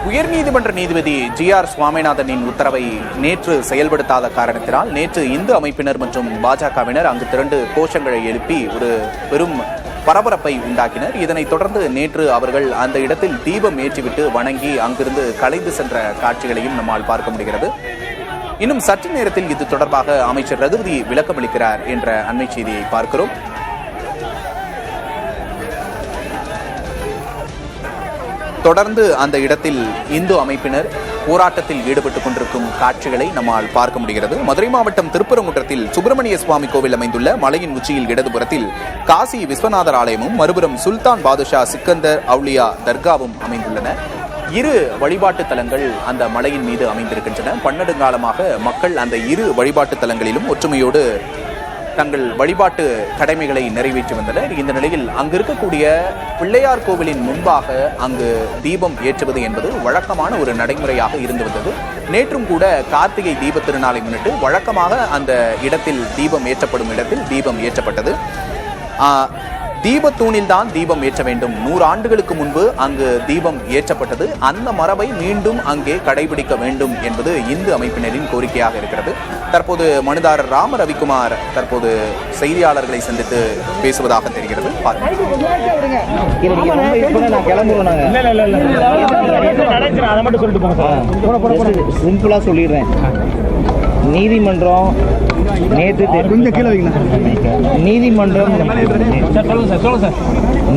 உயர்நீதிமன்ற நீதிபதி ஜி.ஆர். சுவாமிநாதனின் உத்தரவை நேற்று செயல்படுத்தாத காரணத்தினால் நேற்று இந்து அமைப்பினர் மற்றும் பாஜகவினர் அங்கு திரண்டு கோஷங்களை எழுப்பி ஒரு பெரும் பரபரப்பை உண்டாக்கினர். இதனைத் தொடர்ந்து நேற்று அவர்கள் அந்த இடத்தில் தீபம் ஏற்றிவிட்டு வணங்கி அங்கிருந்து கலைந்து சென்ற காட்சிகளையும் நம்மால் பார்க்க முடிகிறது. இன்னும் சற்று நேரத்தில் இது தொடர்பாக அமைச்சர் ரகுபதி விளக்கமளிக்கிறார் என்ற அண்மை செய்தியை பார்க்கிறோம். தொடர்ந்து அந்த இடத்தில் இந்து அமைப்பினர் போராட்டத்தில் ஈடுபட்டுக் கொண்டிருக்கும் காட்சிகளை நம்மால் பார்க்க முடிகிறது. மதுரை மாவட்டம் திருப்பரங்குன்றத்தில் சுப்பிரமணிய சுவாமி கோவில் அமைந்துள்ள மலையின் உச்சியில் இடதுபுறத்தில் காசி விஸ்வநாதர் ஆலயமும் மறுபுறம் சுல்தான் பாதுஷா சிக்கந்தர் அவுலியா தர்காவும் அமைந்துள்ளன. இரு வழிபாட்டு தலங்கள் அந்த மலையின் மீது அமைந்திருக்கின்றன. பன்னெடுங்காலமாக மக்கள் அந்த இரு வழிபாட்டு தலங்களிலும் ஒற்றுமையோடு தங்கள் வழிபாட்டு கடமைகளை நிறைவேற்றி வந்தனர். இந்த நிலையில் அங்கு இருக்கக்கூடிய பிள்ளையார் கோவிலின் முன்பாக அங்கு தீபம் ஏற்றுவது என்பது வழக்கமான ஒரு நடைமுறையாக இருந்து வந்தது. நேற்றும் கூட கார்த்திகை தீப திருநாளை முன்னிட்டு வழக்கமாக அந்த இடத்தில் தீபம் ஏற்றப்படும் இடத்தில் தீபம் ஏற்றப்பட்டது. தீபத்தூணில் தான் தீபம் ஏற்ற வேண்டும். 100 ஆண்டுகளுக்கு முன்பு அங்கு தீபம் ஏற்றப்பட்டது. அந்த மரபை மீண்டும் அங்கே கடைபிடிக்க வேண்டும் என்பது இந்து அமைப்பினரின் கோரிக்கையாக இருக்கிறது. தற்போது மனுதாரர் ராம ரவிக்குமார் தற்போது செய்தியாளர்களை சந்தித்து பேசுவதாக தெரிகிறது. சிம்பிளா சொல்லிடுறேன்.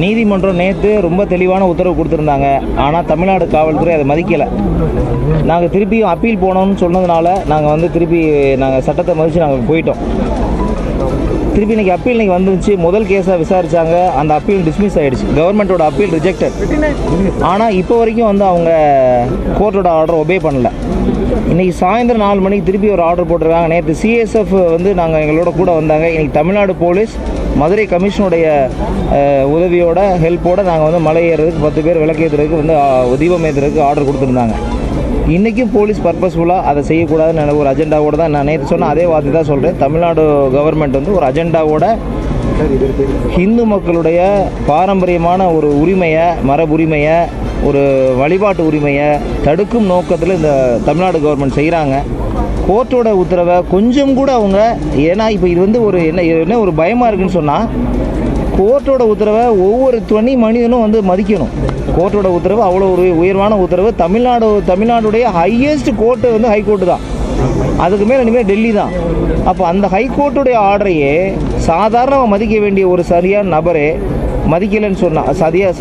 நீதிமன்றம் நேற்று ரொம்ப தெளிவான உத்தரவு கொடுத்துருந்தாங்க. ஆனால் தமிழ்நாடு காவல்துறை அதை மதிக்கலை. நாங்கள் திருப்பியும் அப்பீல் போனோம்னு சொன்னதுனால நாங்கள் திருப்பி சட்டத்தை மதித்து நாங்கள் போயிட்டோம். திருப்பி இன்னைக்கு அப்பீல் வந்துருச்சு. முதல் கேஸாக விசாரிச்சாங்க. அந்த அப்பீல் டிஸ்மிஸ் ஆயிடுச்சு. கவர்மெண்ட்டோட அப்பீல் ரிஜெக்டட். ஆனால் இப்போ வரைக்கும் அவங்க கோர்ட்டோட ஆர்டர் ஒபே பண்ணல. இன்னைக்கு சாயந்தரம் 4 மணிக்கு திருப்பி ஒரு ஆர்டர் போட்டிருக்காங்க. நேற்று சிஎஸ்எஃப் நாங்கள் எங்களோட கூட வந்தாங்க. இன்னைக்கு தமிழ்நாடு போலீஸ் மதுரை கமிஷனுடைய உதவியோட ஹெல்ப்போட நாங்கள் மலை ஏறுறதுக்கு 10 பேர் விளக்கேற்றுறதுக்கு தீபம் ஏற்றுறதுக்கு ஆர்டர் கொடுத்துருந்தாங்க. இன்றைக்கும் போலீஸ் பர்பஸ்ஃபுல்லாக அதை செய்யக்கூடாதுன்னு ஒரு அஜெண்டாவோடு தான் நான் நேற்று சொன்ன அதே வார்த்தை தான் சொல்கிறேன். தமிழ்நாடு கவர்மெண்ட் ஒரு அஜெண்டாவோட ஹிந்து மக்களுடைய பாரம்பரியமான ஒரு உரிமையை, மரபுரிமையை, ஒரு வழிபாட்டு உரிமையை தடுக்கும் நோக்கத்தில் இந்த தமிழ்நாடு கவர்மெண்ட் செய்கிறாங்க. கோர்ட்டோட உத்தரவை கொஞ்சம் கூட ஏன்னா இப்போ இது ஒரு என்ன ஒரு பயமாக இருக்குன்னு சொன்னால், கோர்ட்டோட உத்தரவை ஒவ்வொரு தனி மனிதனும் மதிக்கணும். கோர்ட்டோட உத்தரவு அவ்வளோ ஒரு உயர்வான உத்தரவு. தமிழ்நாடுடைய ஹையஸ்ட் கோர்ட்டு ஹைகோர்ட்டு தான். அதுக்கு மேலே இனிமேல் டெல்லி தான். அப்போ அந்த ஹைகோர்ட்டுடைய ஆர்டரையே சாதாரணமாக மதிக்க வேண்டிய ஒரு சரியான நபரே மதிக்கலைன்னு சொன்னால்,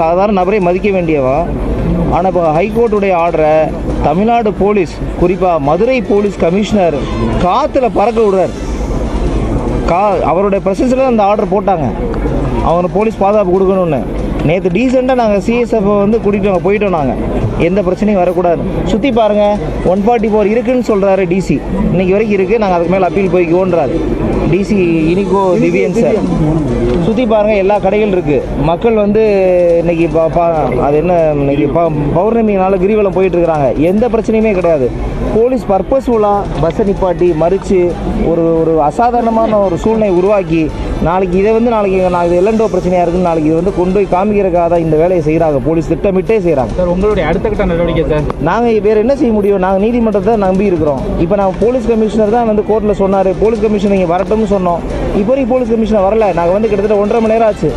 சாதாரண நபரே மதிக்க வேண்டியவா. ஆனால் இப்போ ஹைகோர்ட்டுடைய ஆர்டரை தமிழ்நாடு போலீஸ், குறிப்பாக மதுரை போலீஸ் கமிஷனர் காற்றுல பறக்க விடுறார். அவருடைய பிரசன்ஸில் அந்த ஆர்டர் போட்டாங்க. அவங்க போலீஸ் பாதுகாப்பு கொடுக்கணும்னு. நேற்று டீசெண்டாக நாங்கள் சிஎஸ்எஃப் கூட்டிகிட்டு போயிட்டோம். நாங்கள் எந்த பிரச்சனையும் வரக்கூடாது. சுற்றி பாருங்கள், 144 இருக்குதுன்னு சொல்கிறாரு டிசி. இன்றைக்கி வரைக்கும் இருக்குது. நாங்கள் அதுக்கு மேலே அப்பீல் போய்க்கோன்றாரு டிசி இனிகோ திவ்யன் சார். சுற்றி பாருங்கள், எல்லா கடைகள் இருக்குது. மக்கள் இன்னைக்கு அது என்ன, இன்னைக்கு பௌர்ணமினால கிரிவலம் போயிட்டுருக்குறாங்க. எந்த பிரச்சனையுமே கிடையாது. போலீஸ் பர்பஸ்ஃபுல்லாக பஸ்ஸை நிப்பாட்டி மறித்து ஒரு அசாதாரணமான ஒரு சூழ்நிலை உருவாக்கி நாளைக்கு இதை நாளைக்கு நான் இது எல்லண்டோ பிரச்சனையாக இருக்குன்னு நாளைக்கு இது கொண்டு போய் காமிக்கிறக்காக தான் இந்த வேலையை செய்கிறாங்க. போலீஸ் திட்டமிட்டே செய்கிறாங்க. சார், உங்களுடைய அடுத்த கட்ட நடவடிக்கை சார், நாங்கள் வேறு என்ன செய்ய முடியும்? நாங்கள் நீதிமன்றத்தை நம்பி இருக்கிறோம். இப்போ நான் போலீஸ் கமிஷனர் தான் கோர்ட்டில் சொன்னார். போலீஸ் கமிஷனர் இங்கே வரட்டும்னு சொன்னோம். இப்போ வரைக்கும் போலீஸ் கமிஷனர் வரல. நாங்கள் கிட்டத்தட்ட 1.5 மணி நேரம் ஆச்சு.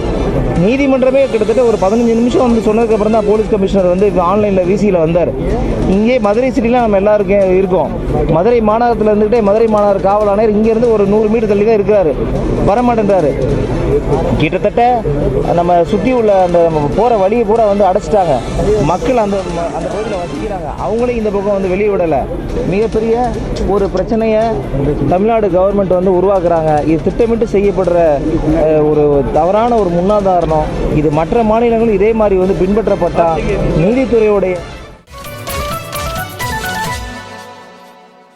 நீதிமன்றமே கிட்டத்தட்ட ஒரு 15 நிமிஷம் சொன்னதுக்கப்புறம் தான் போலீஸ் கமிஷனர் ஆன்லைனில் விசியில் வந்தார். இங்கே மதுரை சிட்டியில் நம்ம எல்லாருக்கும் இருக்கோம். மதுரை மாநகரத்தில் இருந்துக்கிட்டே மதுரை மாநகர காவல் ஆணையர் இங்கேருந்து ஒரு 100 மீட்டர் தள்ளி தான் இருக்கிறாரு. வரமாட்டேன்றாரு. கிட்டத்தட்ட நம்ம சுற்றி உள்ள அந்த போகிற வழியை பூரா அடைச்சிட்டாங்க. மக்கள் அந்த பகுதியில் வசிக்கிறாங்க. அவங்களே இந்த பக்கம் வெளியே விடலை. மிகப்பெரிய ஒரு பிரச்சனையை தமிழ்நாடு கவர்மெண்ட் உருவாக்குறாங்க. இது திட்டமிட்டு செய்யப்படுற ஒரு தவறான ஒரு முன்னாதாரணம். இது மற்ற மாநிலங்களும் இதே மாதிரி பின்பற்றப்பட்டால் நீதித்துறையுடைய